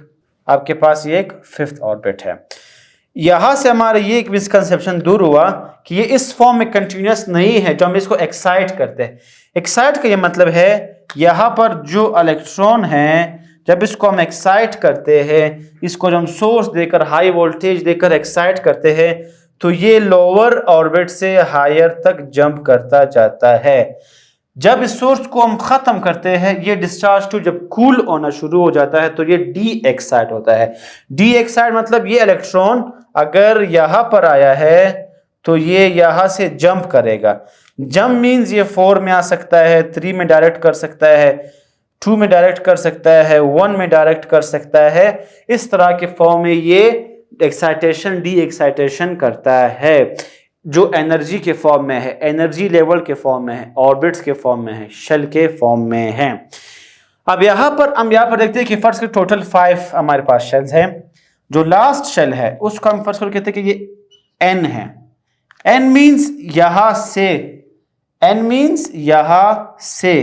आपके पास ये एक फिफ्थ ऑर्बिट है। यहां से हमारा ये एक मिसकंसेप्शन दूर हुआ कि ये इस फॉर्म में कंटिन्यूस नहीं है जो हम इसको एक्साइट करते हैं। एक्साइट का ये मतलब है यहाँ पर जो इलेक्ट्रॉन है, जब इसको हम एक्साइट करते हैं, इसको जब हम सोर्स देकर हाई वोल्टेज देकर एक्साइट करते हैं, तो ये लोअर ऑर्बिट से हायर तक जंप करता जाता है। जब इस सोर्स को हम खत्म करते हैं, ये डिस्चार्ज टू जब कूल होना शुरू हो जाता है, तो ये डी एक्साइट होता है। डी एक्साइट मतलब ये इलेक्ट्रॉन अगर यहां पर आया है तो ये यहां से जंप करेगा। जंप मींस ये 4 में आ सकता है, 3 में डायरेक्ट कर सकता है, 2 में डायरेक्ट कर सकता है, 1 में डायरेक्ट कर सकता है। इस तरह के फॉर्म में ये एक्साइटेशन डी एक्साइटेशन करता है, जो एनर्जी के फॉर्म में है, एनर्जी लेवल के फॉर्म में है, ऑर्बिट्स के फॉर्म में है, शेल के फॉर्म में है। अब यहाँ पर देखते हैं कि फर्स्ट के टोटल 5 हमारे पास शेल्स हैं। जो लास्ट शेल है उसको हम फर्स्ट कहते हैं कि ये एन है। एन मींस यहां से, एन मींस यहां से।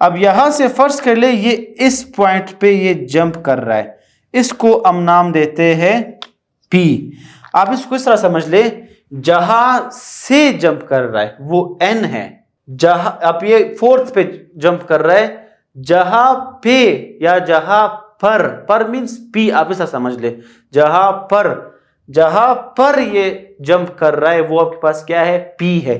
अब यहां से फर्स्ट कर ले, ये इस पॉइंट पे ये जंप कर रहा है, इसको हम नाम देते हैं पी। आप इसको इस तरह समझ ले, जहां से जंप कर रहा है वो एन है, जहां अब ये फोर्थ पे जंप कर रहा है, जहां पे या जहां पर मींस पी, आप ऐसा समझ ले, जहां पर ये जंप कर रहा है वो आपके पास क्या है, पी है।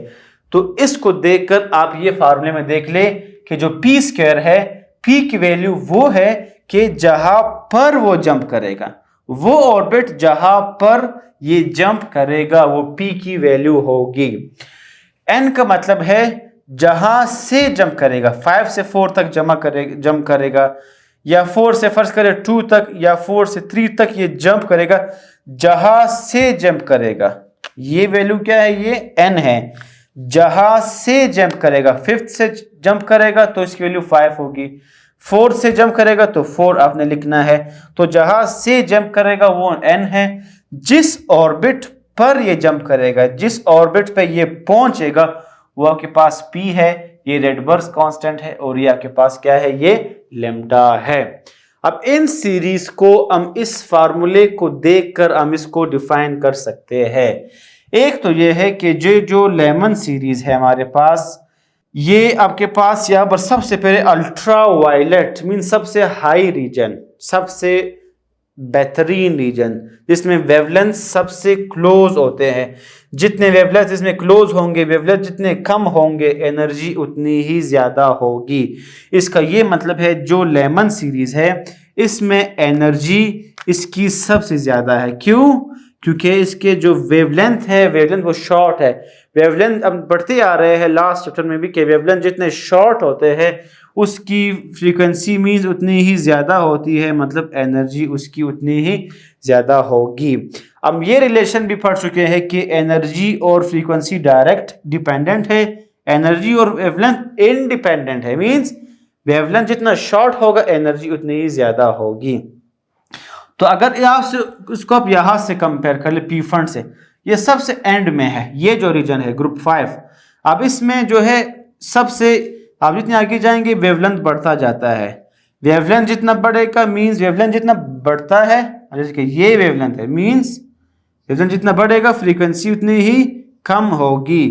तो इसको देखकर आप ये फार्मूले में देख ले कि जो पी स्क्वायर है, पी की वैल्यू वो है कि जहां पर वो जंप करेगा, वो ऑर्बिट जहां पर ये जंप करेगा, वो पी की वैल्यू होगी। एन का मतलब है जहां से जंप करेगा, 5 से 4 तक जंप करेगा, या 4 से फर्स्ट करे 2 तक, या 4 से 3 तक ये जंप करेगा, जहां से जंप करेगा। ये वैल्यू क्या है, ये एन है। जहां से जंप करेगा, 5th से जंप करेगा तो इसकी वैल्यू 5 होगी, 4th से जंप करेगा तो 4 आपने लिखना है। तो जहां से जंप करेगा वो एन है। जिस ऑर्बिट पर ये जंप करेगा, जिस ऑर्बिट पे ये पहुंचेगा, वो आपके पास पी है, ये रेडबर्ग कांस्टेंट है, और ये आपके पास क्या है, ये लैम्डा है। अब इन सीरीज को हम इस फार्मूले को देखकर हम इसको डिफाइन कर सकते हैं। एक तो ये है कि जो लेमन सीरीज है हमारे पास, ये आपके पास यहाँ पर सबसे पहले अल्ट्रा वायलेट मीन सबसे हाई रीजन, सबसे बेहतरीन रीजन जिसमें वेवलेंथ सबसे क्लोज होते हैं। जितने वेवलेंथ इसमें क्लोज होंगे, वेवलेंथ जितने कम होंगे, एनर्जी उतनी ही ज्यादा होगी। इसका ये मतलब है जो लेमन सीरीज है इसमें एनर्जी इसकी सबसे ज्यादा है। क्यों? क्योंकि इसके जो वेवलेंथ है, वेवलेंथ वो शॉर्ट है। वेवलेंथ अब बढ़ते आ रहे हैं लास्ट चैप्टर में भी कि वेवलेंथ जितने शॉर्ट होते हैं उसकी फ्रीक्वेंसी मीन्स उतनी ही ज़्यादा होती है, मतलब एनर्जी उसकी उतनी ही ज़्यादा होगी। अब ये रिलेशन भी पढ़ चुके हैं कि एनर्जी और फ्रीक्वेंसी डायरेक्ट डिपेंडेंट है, एनर्जी और वेवलेंथ इंडिपेंडेंट है। मीन्स वेवलेंथ जितना शॉर्ट होगा एनर्जी उतनी ही ज़्यादा होगी। तो अगर आपसे इसको आप यहाँ से कंपेयर कर ले पी फंड से, ये सबसे एंड में है, ये जो रीजन है ग्रुप 5। अब इसमें जो है सबसे आप जितने आगे जाएंगे वेवलेंथ बढ़ता जाता है। वेवलेंथ जितना बढ़ेगा मींस वेवलेंथ जितना बढ़ता है, जैसे कि ये वेवलेंथ है मींस वेवलेंथ जितना बढ़ेगा फ्रीक्वेंसी उतनी ही कम होगी।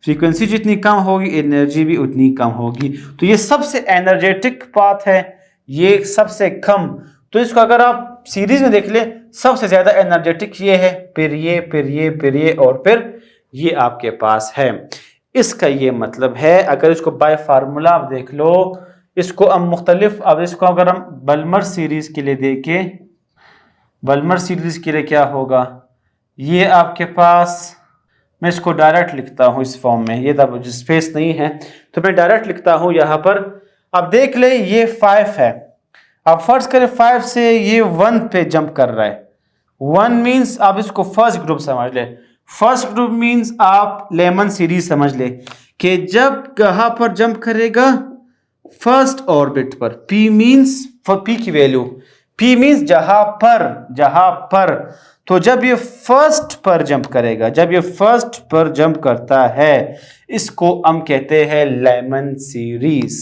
फ्रीक्वेंसी जितनी कम होगी एनर्जी भी उतनी कम होगी। तो ये सबसे एनर्जेटिक पाथ है, ये सबसे कम। तो इसको अगर आप सीरीज में देख ले, सबसे ज्यादा एनर्जेटिक ये है, फिर ये, फिर ये, फिर ये और फिर ये आपके पास है। इसका ये मतलब है, अगर इसको बाय फार्मूला आप देख लो, इसको हम मुख्तलिफ, अब इसको अगर हम बल्मर सीरीज के लिए देखें, बल्मर सीरीज के लिए क्या होगा, ये आपके पास, मैं इसको डायरेक्ट लिखता हूँ इस फॉर्म में, ये तब स्पेस नहीं है तो मैं डायरेक्ट लिखता हूँ यहाँ पर। अब देख ले ये 5 है, अब फर्ज करें 5 से ये 1 पे जंप कर रहा है। 1 मीन्स आप इसको फर्स्ट ग्रुप समझ ले। फर्स्ट ग्रुप मीन्स आप लेमन सीरीज समझ ले कि जब कहाँ पर जंप करेगा, फर्स्ट ऑर्बिट पर। P मीन्स फॉर P की वैल्यू, P मीन्स जहां पर। तो जब ये फर्स्ट पर जंप करेगा, जब ये फर्स्ट पर जंप करता है, इसको हम कहते हैं लेमन सीरीज।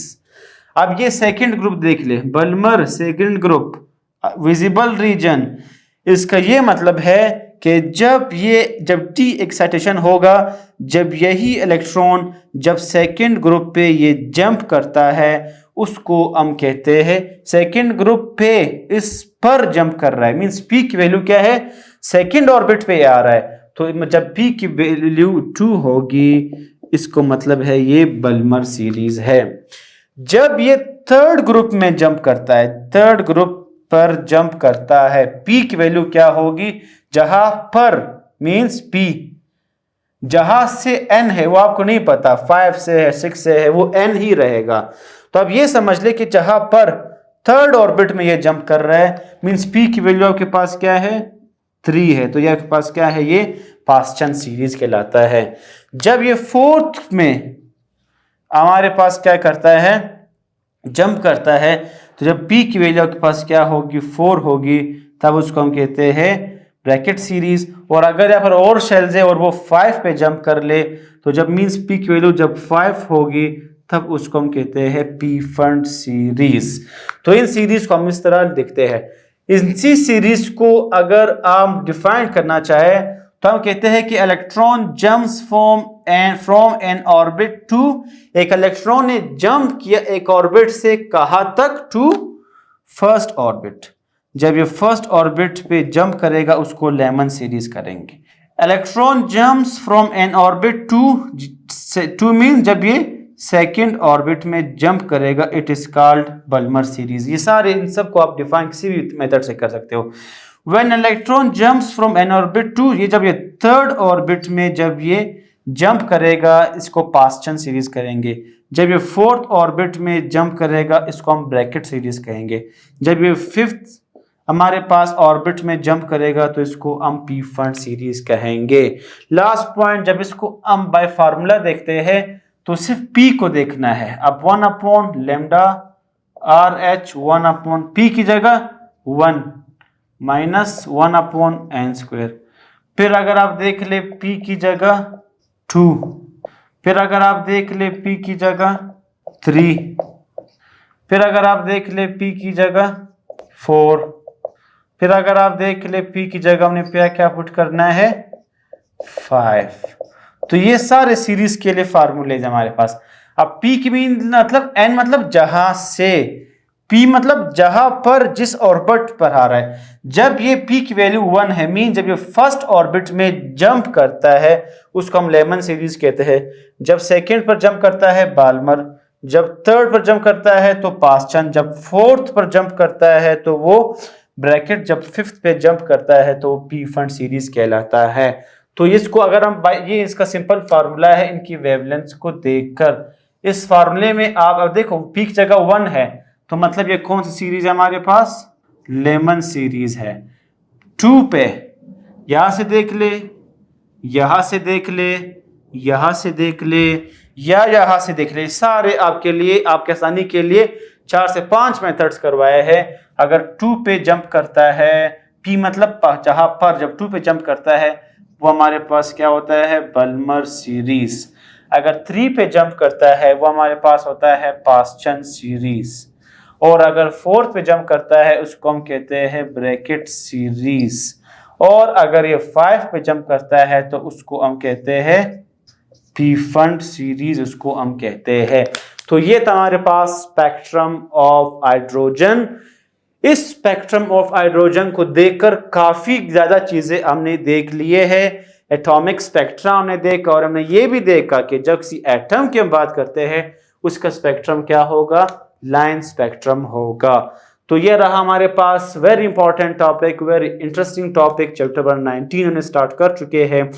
अब ये सेकंड ग्रुप देख ले, बल्मर सेकंड ग्रुप, विजिबल रीजन। इसका ये मतलब है कि जब T एक्साइटेशन होगा, जब यही इलेक्ट्रॉन जब सेकंड ग्रुप पे ये जंप करता है, उसको हम कहते हैं सेकंड ग्रुप पे इस पर जंप कर रहा है। मींस P की वैल्यू क्या है, सेकंड ऑर्बिट पे आ रहा है। तो जब P की वैल्यू 2 होगी, इसको मतलब है ये बल्मर सीरीज है। जब ये थर्ड ग्रुप में जंप करता है, थर्ड ग्रुप पर जंप करता है, P की वैल्यू क्या होगी, जहां पर मींस P, जहां से N है वो आपको नहीं पता, 5 से है, 6 से है, वो N ही रहेगा। तो अब ये समझ ले कि जहां पर थर्ड ऑर्बिट में ये जंप कर रहा है, मींस P की वैल्यू आपके पास क्या है, 3 है। तो ये आपके पास क्या है, ये पास्चन सीरीज कहलाता है। जब ये फोर्थ में हमारे पास क्या करता है, जंप करता है, तो जब P की वैल्यू आपके पास क्या होगी, 4 होगी, तब उसको हम कहते हैं ब्रैकेट सीरीज। और अगर यहाँ पर और शेल्स है और वो 5 पे जंप कर ले, तो जब मींस P की वैल्यू जब 5 होगी, तब उसको हम कहते हैं P फंड सीरीज। तो इन सीरीज को हम इस तरह देखते हैं। इसी सीरीज को अगर आप डिफाइन करना चाहे तो हम कहते हैं कि electron jumps from an orbit to, एक इलेक्ट्रॉन ने जंप किया एक ऑर्बिट से कहां तक, टू फर्स्ट ऑर्बिट। जब ये फर्स्ट ऑर्बिट पे जंप करेगा उसको लेमन सीरीज करेंगे। Electron jumps from an orbit to mean जब ये सेकेंड ऑर्बिट में जंप करेगा, it is called Balmer series. ये सारे इन सब को आप डिफाइन किसी भी मेथड से कर सकते हो। When electron jumps from an orbit to, ये जब ये थर्ड ऑर्बिट में जब ये जंप करेगा, इसको पास्चन सीरीज करेंगे। जब ये फोर्थ ऑर्बिट में जंप करेगा, इसको हम ब्रैकेट सीरीज कहेंगे। जब ये फिफ्थ हमारे पास ऑर्बिट में जंप करेगा, तो इसको हम पी फंड सीरीज कहेंगे। लास्ट पॉइंट, जब इसको हम बाय फार्मूला देखते हैं तो सिर्फ P को देखना है। अब 1 upon lambda RH, 1 upon P की जगह 1 माइनस 1 अपॉन एन स्क्वायर। फिर अगर आप देख ले P की जगह 2, फिर अगर आप देख ले P की जगह 3, फिर अगर आप देख ले P की जगह 4, फिर अगर आप देख ले P की जगह हमने क्या पुट करना है, 5। तो ये सारे सीरीज के लिए फार्मूले हमारे पास। अब P की मीन मतलब N मतलब जहां से पी मतलब जहां पर जिस ऑर्बिट पर आ रहा है। जब ये पी की वैल्यू 1 है, मीन जब ये फर्स्ट ऑर्बिट में जंप करता है उसको हम लेमन सीरीज कहते हैं। जब सेकंड पर जंप करता है बाल्मर, जब थर्ड पर जंप करता है तो पास्चन, जब फोर्थ पर जंप करता है तो वो ब्रैकेट, जब फिफ्थ पे जंप करता है तो पी फंड सीरीज कहलाता है। तो इसको अगर हम ये इसका सिंपल फार्मूला है इनकी वेवलेंथ को देखकर। इस फार्मूले में आप अब देखो पी की जगह 1 है तो मतलब ये कौन सी सीरीज है हमारे पास, लेमन सीरीज है। 2 पे यहां से देख ले, यहां से देख ले, यहां से देख ले या यहां से देख ले, सारे आपके लिए आपके आसानी के लिए 4 से 5 मेथड्स करवाए हैं। अगर 2 पे जंप करता है, पी मतलब जहां पर जब 2 पे जंप करता है वो हमारे पास क्या होता है, बल्मर सीरीज। अगर 3 पे जंप करता है वो हमारे पास होता है पास्चन सीरीज। और अगर 4th पे जंप करता है उसको हम कहते हैं ब्रैकेट सीरीज। और अगर ये 5 पे जंप करता है तो उसको हम कहते हैं पी फंड सीरीज, उसको हम कहते हैं। तो ये था हमारे पास स्पेक्ट्रम ऑफ हाइड्रोजन। इस स्पेक्ट्रम ऑफ हाइड्रोजन को देखकर काफी ज्यादा चीजें हमने देख लिए हैं। एटॉमिक स्पेक्ट्रा हमने देखा और हमने ये भी देखा कि जब किसी एटम की हम बात करते हैं उसका स्पेक्ट्रम क्या होगा, लाइन स्पेक्ट्रम होगा। तो ये रहा हमारे पास very important topic, very interesting topic, chapter number 19 हमने स्टार्ट कर चुके हैं।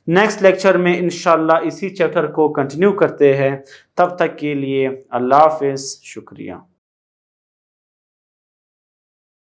नेक्स्ट लेक्चर में इंशाल्लाह इसी चैप्टर को कंटिन्यू करते हैं। तब तक के लिए अल्लाह हाफिज, शुक्रिया।